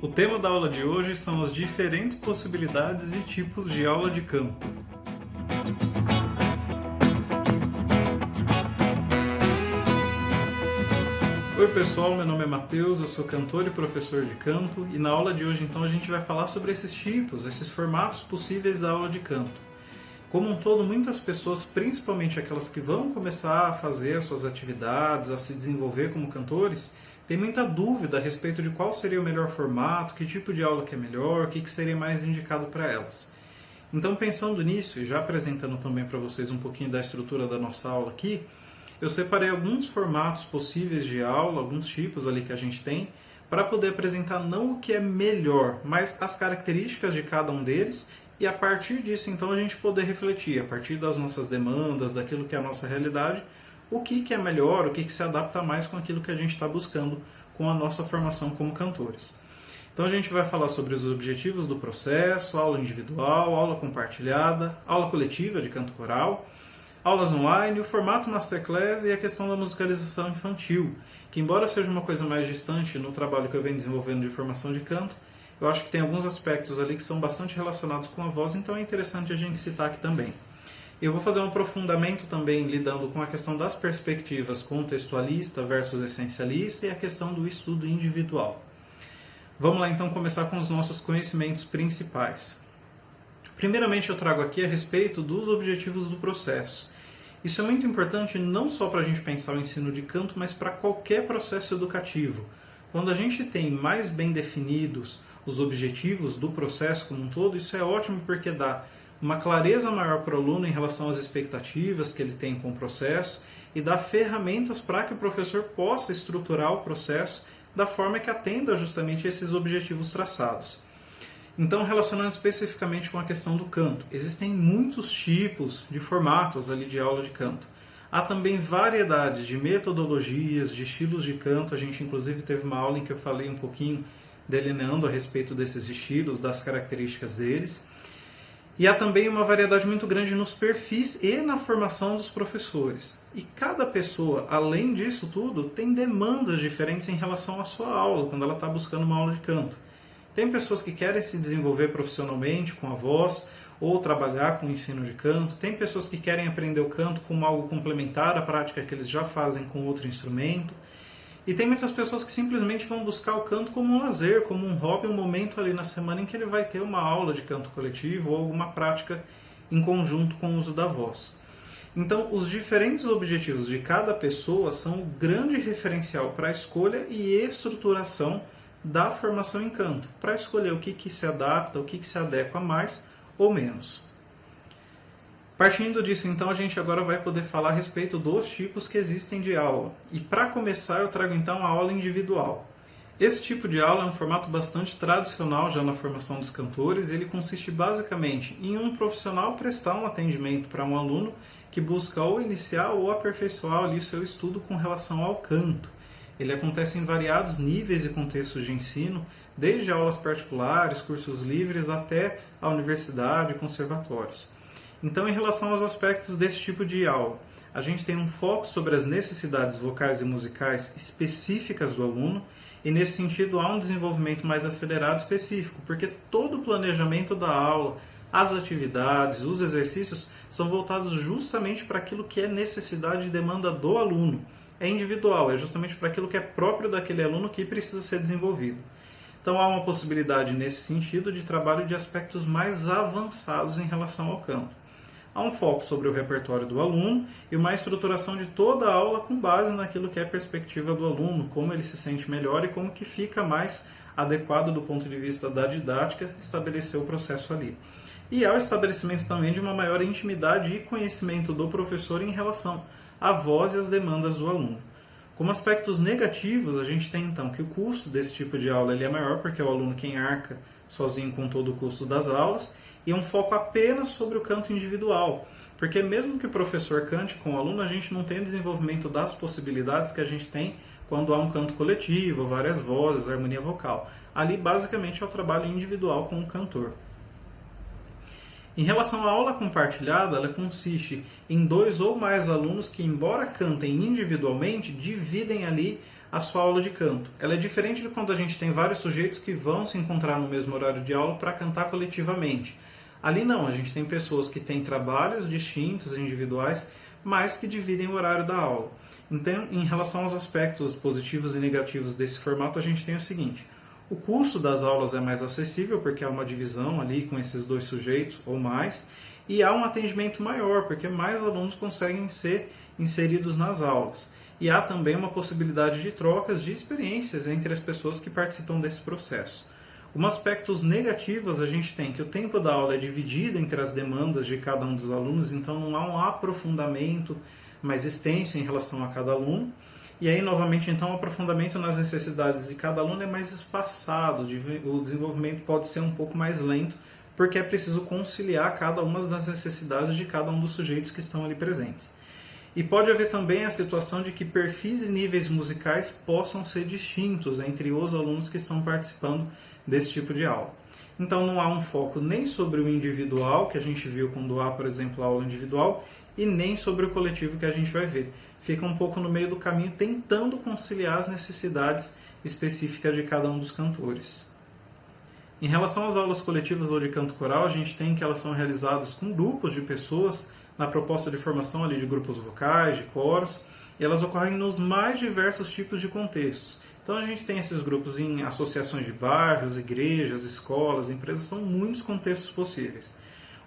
O tema da aula de hoje são as diferentes possibilidades e tipos de aula de canto. Oi pessoal, meu nome é Matheus, eu sou cantor e professor de canto e na aula de hoje então a gente vai falar sobre esses tipos, esses formatos possíveis da aula de canto. Como um todo, muitas pessoas, principalmente aquelas que vão começar a fazer as suas atividades, a se desenvolver como cantores, têm muita dúvida a respeito de qual seria o melhor formato, que tipo de aula que é melhor, o que seria mais indicado para elas. Então, pensando nisso e já apresentando também para vocês um pouquinho da estrutura da nossa aula aqui, eu separei alguns formatos possíveis de aula, alguns tipos ali que a gente tem, para poder apresentar não o que é melhor, mas as características de cada um deles, e a partir disso então a gente poder refletir, a partir das nossas demandas, daquilo que é a nossa realidade, o que é melhor, o que se adapta mais com aquilo que a gente está buscando com a nossa formação como cantores. Então a gente vai falar sobre os objetivos do processo, aula individual, aula compartilhada, aula coletiva de canto coral, aulas online, o formato masterclass e a questão da musicalização infantil, que embora seja uma coisa mais distante no trabalho que eu venho desenvolvendo de formação de canto, eu acho que tem alguns aspectos ali que são bastante relacionados com a voz, então é interessante a gente citar aqui também. Eu vou fazer um aprofundamento também lidando com a questão das perspectivas contextualista versus essencialista e a questão do estudo individual. Vamos lá então começar com os nossos conhecimentos principais. Primeiramente eu trago aqui a respeito dos objetivos do processo. Isso é muito importante não só para a gente pensar o ensino de canto, mas para qualquer processo educativo. Quando a gente tem mais bem definidos os objetivos do processo como um todo, isso é ótimo porque dá uma clareza maior para o aluno em relação às expectativas que ele tem com o processo e dá ferramentas para que o professor possa estruturar o processo da forma que atenda justamente esses objetivos traçados. Então, relacionando especificamente com a questão do canto, existem muitos tipos de formatos ali de aula de canto. Há também variedades de metodologias, de estilos de canto. A gente inclusive teve uma aula em que eu falei um pouquinho delineando a respeito desses estilos, das características deles. E há também uma variedade muito grande nos perfis e na formação dos professores. E cada pessoa, além disso tudo, tem demandas diferentes em relação à sua aula, quando ela está buscando uma aula de canto. Tem pessoas que querem se desenvolver profissionalmente com a voz, ou trabalhar com o ensino de canto. Tem pessoas que querem aprender o canto como algo complementar à prática que eles já fazem com outro instrumento. E tem muitas pessoas que simplesmente vão buscar o canto como um lazer, como um hobby, um momento ali na semana em que ele vai ter uma aula de canto coletivo ou alguma prática em conjunto com o uso da voz. Então, os diferentes objetivos de cada pessoa são o grande referencial para a escolha e estruturação da formação em canto, para escolher o que se adapta, o que se adequa mais ou menos. Partindo disso, então, a gente agora vai poder falar a respeito dos tipos que existem de aula. E para começar, eu trago então a aula individual. Esse tipo de aula é um formato bastante tradicional já na formação dos cantores. Ele consiste basicamente em um profissional prestar um atendimento para um aluno que busca ou iniciar ou aperfeiçoar ali o seu estudo com relação ao canto. Ele acontece em variados níveis e contextos de ensino, desde aulas particulares, cursos livres, até a universidade e conservatórios. Então, em relação aos aspectos desse tipo de aula, a gente tem um foco sobre as necessidades vocais e musicais específicas do aluno, e nesse sentido há um desenvolvimento mais acelerado específico, porque todo o planejamento da aula, as atividades, os exercícios são voltados justamente para aquilo que é necessidade e demanda do aluno. É individual, é justamente para aquilo que é próprio daquele aluno que precisa ser desenvolvido. Então há uma possibilidade nesse sentido de trabalho de aspectos mais avançados em relação ao canto. Há um foco sobre o repertório do aluno e uma estruturação de toda a aula com base naquilo que é a perspectiva do aluno, como ele se sente melhor e como que fica mais adequado do ponto de vista da didática estabelecer o processo ali. E há o estabelecimento também de uma maior intimidade e conhecimento do professor em relação à voz e às demandas do aluno. Como aspectos negativos, a gente tem então que o custo desse tipo de aula ele é maior porque é o aluno quem arca sozinho com todo o custo das aulas, e um foco apenas sobre o canto individual, porque mesmo que o professor cante com o aluno, a gente não tem o desenvolvimento das possibilidades que a gente tem quando há um canto coletivo, várias vozes, harmonia vocal. Ali basicamente é o trabalho individual com o cantor. Em relação à aula compartilhada, ela consiste em 2 ou mais alunos que, embora cantem individualmente, dividem ali a sua aula de canto. Ela é diferente de quando a gente tem vários sujeitos que vão se encontrar no mesmo horário de aula para cantar coletivamente. Ali não, a gente tem pessoas que têm trabalhos distintos, individuais, mas que dividem o horário da aula. Então, em relação aos aspectos positivos e negativos desse formato, a gente tem o seguinte: o custo das aulas é mais acessível, porque há uma divisão ali com esses dois sujeitos ou mais, e há um atendimento maior, porque mais alunos conseguem ser inseridos nas aulas. E há também uma possibilidade de trocas de experiências entre as pessoas que participam desse processo. Como aspectos negativos, a gente tem que o tempo da aula é dividido entre as demandas de cada um dos alunos, então não há um aprofundamento mais extenso em relação a cada aluno. E aí, novamente, então, o aprofundamento nas necessidades de cada aluno é mais espaçado, o desenvolvimento pode ser um pouco mais lento, porque é preciso conciliar cada uma das necessidades de cada um dos sujeitos que estão ali presentes. E pode haver também a situação de que perfis e níveis musicais possam ser distintos entre os alunos que estão participando desse tipo de aula. Então não há um foco nem sobre o individual, que a gente viu quando há, por exemplo, a aula individual, e nem sobre o coletivo que a gente vai ver. Fica um pouco no meio do caminho, tentando conciliar as necessidades específicas de cada um dos cantores. Em relação às aulas coletivas ou de canto coral, a gente tem que elas são realizadas com grupos de pessoas, na proposta de formação ali de grupos vocais, de coros, e elas ocorrem nos mais diversos tipos de contextos. Então a gente tem esses grupos em associações de bairros, igrejas, escolas, empresas, são muitos contextos possíveis.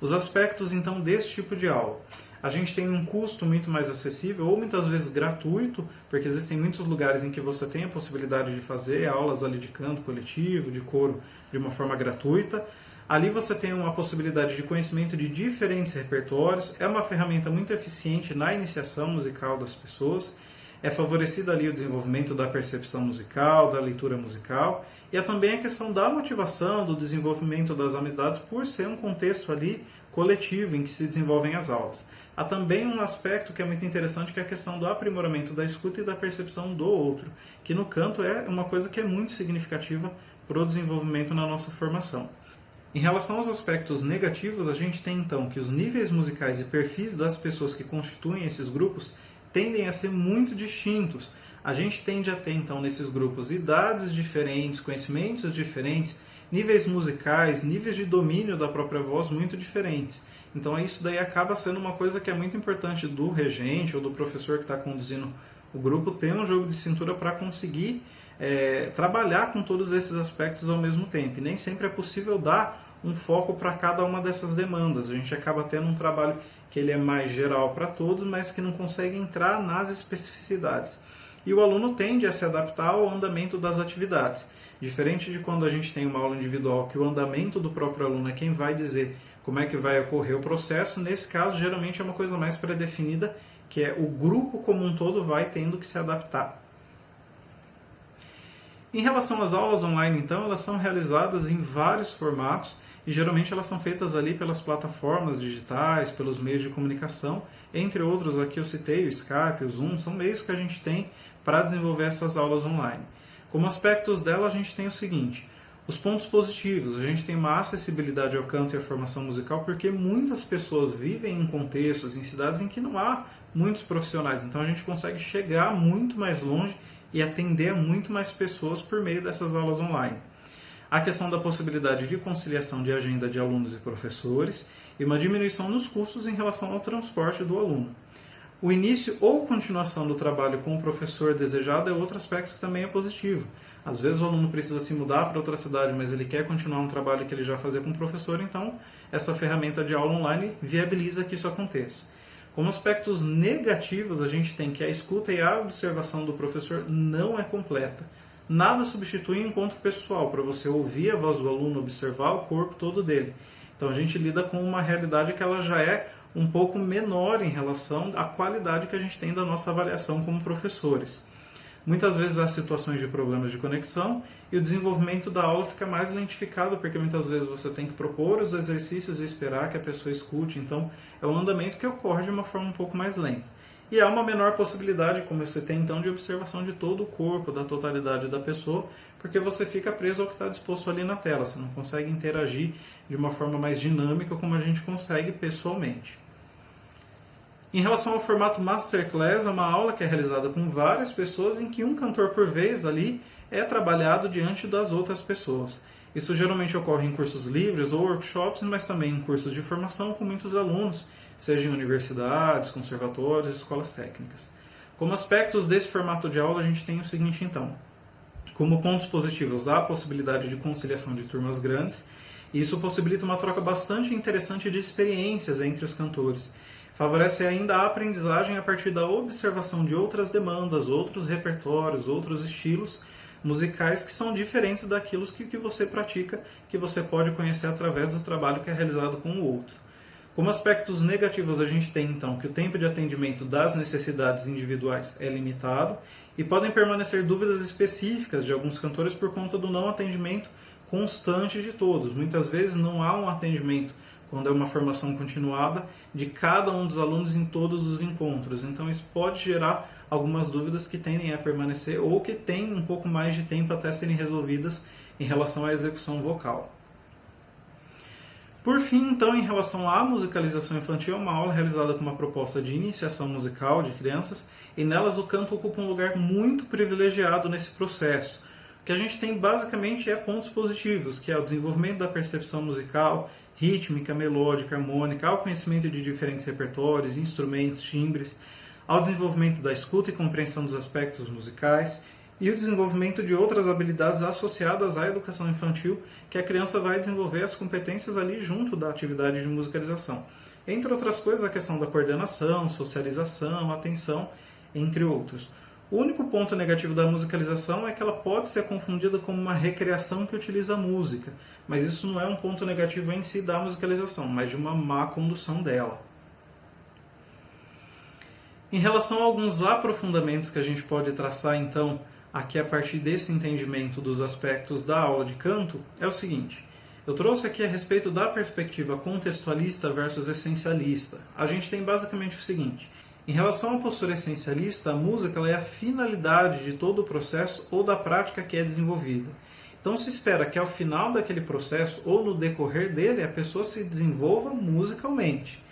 Os aspectos então desse tipo de aula: a gente tem um custo muito mais acessível, ou muitas vezes gratuito, porque existem muitos lugares em que você tem a possibilidade de fazer aulas ali de canto coletivo, de coro, de uma forma gratuita. Ali você tem uma possibilidade de conhecimento de diferentes repertórios, é uma ferramenta muito eficiente na iniciação musical das pessoas, é favorecido ali o desenvolvimento da percepção musical, da leitura musical, e é também a questão da motivação, do desenvolvimento das amizades, por ser um contexto ali coletivo em que se desenvolvem as aulas. Há também um aspecto que é muito interessante, que é a questão do aprimoramento da escuta e da percepção do outro, que no canto é uma coisa que é muito significativa para o desenvolvimento na nossa formação. Em relação aos aspectos negativos, a gente tem então que os níveis musicais e perfis das pessoas que constituem esses grupos tendem a ser muito distintos. A gente tende a ter então nesses grupos idades diferentes, conhecimentos diferentes, níveis musicais, níveis de domínio da própria voz muito diferentes. Então isso daí acaba sendo uma coisa que é muito importante do regente ou do professor que está conduzindo o grupo, ter um jogo de cintura para conseguir trabalhar com todos esses aspectos ao mesmo tempo. E nem sempre é possível dar um foco para cada uma dessas demandas. A gente acaba tendo um trabalho que ele é mais geral para todos, mas que não consegue entrar nas especificidades. E o aluno tende a se adaptar ao andamento das atividades. Diferente de quando a gente tem uma aula individual, que o andamento do próprio aluno é quem vai dizer como é que vai ocorrer o processo, nesse caso geralmente é uma coisa mais pré-definida, que é o grupo como um todo vai tendo que se adaptar. Em relação às aulas online, então, elas são realizadas em vários formatos e geralmente elas são feitas ali pelas plataformas digitais, pelos meios de comunicação, entre outros aqui eu citei o Skype, o Zoom, são meios que a gente tem para desenvolver essas aulas online. Como aspectos dela a gente tem o seguinte: os pontos positivos, a gente tem uma acessibilidade ao canto e à formação musical, porque muitas pessoas vivem em contextos, em cidades em que não há muitos profissionais, então a gente consegue chegar muito mais longe e atender a muito mais pessoas por meio dessas aulas online. A questão da possibilidade de conciliação de agenda de alunos e professores e uma diminuição nos custos em relação ao transporte do aluno. O início ou continuação do trabalho com o professor desejado é outro aspecto que também é positivo. Às vezes o aluno precisa se mudar para outra cidade, mas ele quer continuar um trabalho que ele já fazia com o professor, então essa ferramenta de aula online viabiliza que isso aconteça. Como aspectos negativos, a gente tem que a escuta e a observação do professor não é completa. Nada substitui o encontro pessoal, para você ouvir a voz do aluno, observar o corpo todo dele. Então a gente lida com uma realidade que ela já é um pouco menor em relação à qualidade que a gente tem da nossa avaliação como professores. Muitas vezes há situações de problemas de conexão e o desenvolvimento da aula fica mais lentificado, porque muitas vezes você tem que propor os exercícios e esperar que a pessoa escute. Então é um andamento que ocorre de uma forma um pouco mais lenta. E há uma menor possibilidade, como você tem então, de observação de todo o corpo, da totalidade da pessoa, porque você fica preso ao que está disposto ali na tela, você não consegue interagir de uma forma mais dinâmica como a gente consegue pessoalmente. Em relação ao formato Masterclass, é uma aula que é realizada com várias pessoas em que um cantor por vez ali é trabalhado diante das outras pessoas. Isso geralmente ocorre em cursos livres ou workshops, mas também em cursos de formação com muitos alunos, seja em universidades, conservatórios, escolas técnicas. Como aspectos desse formato de aula, a gente tem o seguinte então. Como pontos positivos, há a possibilidade de conciliação de turmas grandes, e isso possibilita uma troca bastante interessante de experiências entre os cantores. Favorece ainda a aprendizagem a partir da observação de outras demandas, outros repertórios, outros estilos musicais que são diferentes daquilo que você pratica, que você pode conhecer através do trabalho que é realizado com o outro. Como aspectos negativos, a gente tem então que o tempo de atendimento das necessidades individuais é limitado e podem permanecer dúvidas específicas de alguns cantores por conta do não atendimento constante de todos. Muitas vezes não há um atendimento, quando é uma formação continuada, de cada um dos alunos em todos os encontros. Então isso pode gerar algumas dúvidas que tendem a permanecer ou que têm um pouco mais de tempo até serem resolvidas em relação à execução vocal. Por fim, então, em relação à musicalização infantil, é uma aula realizada com uma proposta de iniciação musical de crianças e nelas o canto ocupa um lugar muito privilegiado nesse processo. O que a gente tem basicamente é pontos positivos, que é o desenvolvimento da percepção musical, rítmica, melódica, harmônica, ao conhecimento de diferentes repertórios, instrumentos, timbres, ao desenvolvimento da escuta e compreensão dos aspectos musicais e o desenvolvimento de outras habilidades associadas à educação infantil, que a criança vai desenvolver as competências ali junto da atividade de musicalização. Entre outras coisas, a questão da coordenação, socialização, atenção, entre outros. O único ponto negativo da musicalização é que ela pode ser confundida com uma recreação que utiliza a música, mas isso não é um ponto negativo em si da musicalização, mas de uma má condução dela. Em relação a alguns aprofundamentos que a gente pode traçar, então, aqui a partir desse entendimento dos aspectos da aula de canto, é o seguinte. Eu trouxe aqui a respeito da perspectiva contextualista versus essencialista. A gente tem basicamente o seguinte. Em relação à postura essencialista, a música ela é a finalidade de todo o processo ou da prática que é desenvolvida. Então se espera que ao final daquele processo ou no decorrer dele a pessoa se desenvolva musicalmente.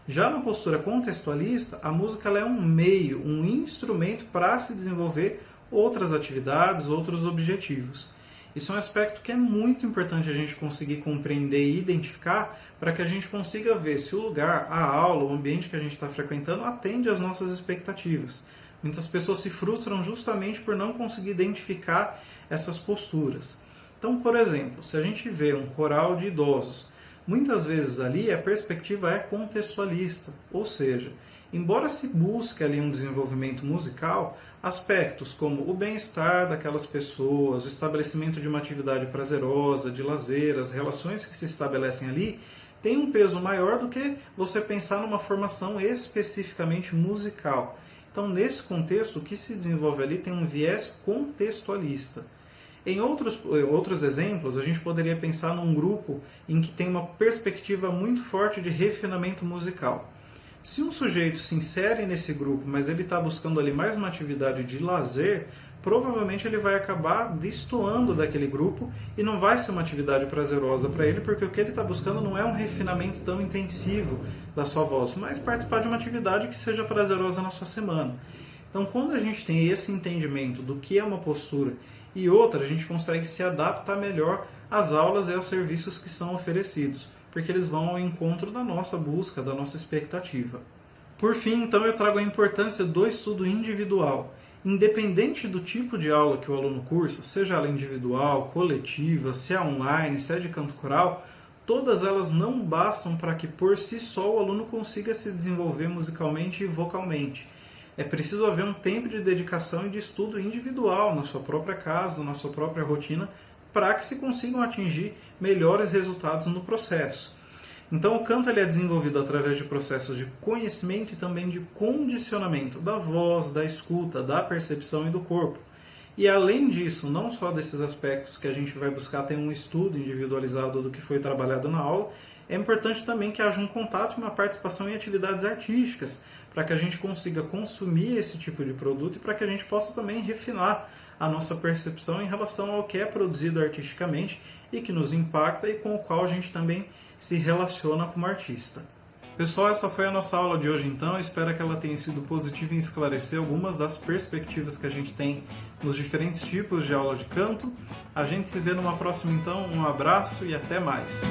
Já na postura contextualista, a música ela é um meio, um instrumento para se desenvolver outras atividades, outros objetivos. Isso é um aspecto que é muito importante a gente conseguir compreender e identificar para que a gente consiga ver se o lugar, a aula, o ambiente que a gente está frequentando atende às nossas expectativas. Muitas pessoas se frustram justamente por não conseguir identificar essas posturas. Então, por exemplo, se a gente vê um coral de idosos, muitas vezes ali a perspectiva é contextualista, ou seja, embora se busque ali um desenvolvimento musical, aspectos como o bem-estar daquelas pessoas, o estabelecimento de uma atividade prazerosa, de lazer, as relações que se estabelecem ali, tem um peso maior do que você pensar numa formação especificamente musical. Então, nesse contexto, o que se desenvolve ali tem um viés contextualista. Em outros exemplos, a gente poderia pensar num grupo em que tem uma perspectiva muito forte de refinamento musical. Se um sujeito se insere nesse grupo, mas ele está buscando ali mais uma atividade de lazer, provavelmente ele vai acabar destoando daquele grupo e não vai ser uma atividade prazerosa para ele, porque o que ele está buscando não é um refinamento tão intensivo da sua voz, mas participar de uma atividade que seja prazerosa na sua semana. Então, quando a gente tem esse entendimento do que é uma postura e outra, a gente consegue se adaptar melhor às aulas e aos serviços que são oferecidos, porque eles vão ao encontro da nossa busca, da nossa expectativa. Por fim, então, eu trago a importância do estudo individual. Independente do tipo de aula que o aluno cursa, seja ela individual, coletiva, se é online, se é de canto coral, todas elas não bastam para que por si só o aluno consiga se desenvolver musicalmente e vocalmente. É preciso haver um tempo de dedicação e de estudo individual na sua própria casa, na sua própria rotina, para que se consigam atingir melhores resultados no processo. Então o canto ele é desenvolvido através de processos de conhecimento e também de condicionamento da voz, da escuta, da percepção e do corpo. E além disso, não só desses aspectos que a gente vai buscar ter um estudo individualizado do que foi trabalhado na aula, é importante também que haja um contato e uma participação em atividades artísticas, para que a gente consiga consumir esse tipo de produto e para que a gente possa também refinar a nossa percepção em relação ao que é produzido artisticamente e que nos impacta e com o qual a gente também se relaciona como artista. Pessoal, essa foi a nossa aula de hoje então, eu espero que ela tenha sido positiva em esclarecer algumas das perspectivas que a gente tem nos diferentes tipos de aula de canto. A gente se vê numa próxima então, um abraço e até mais!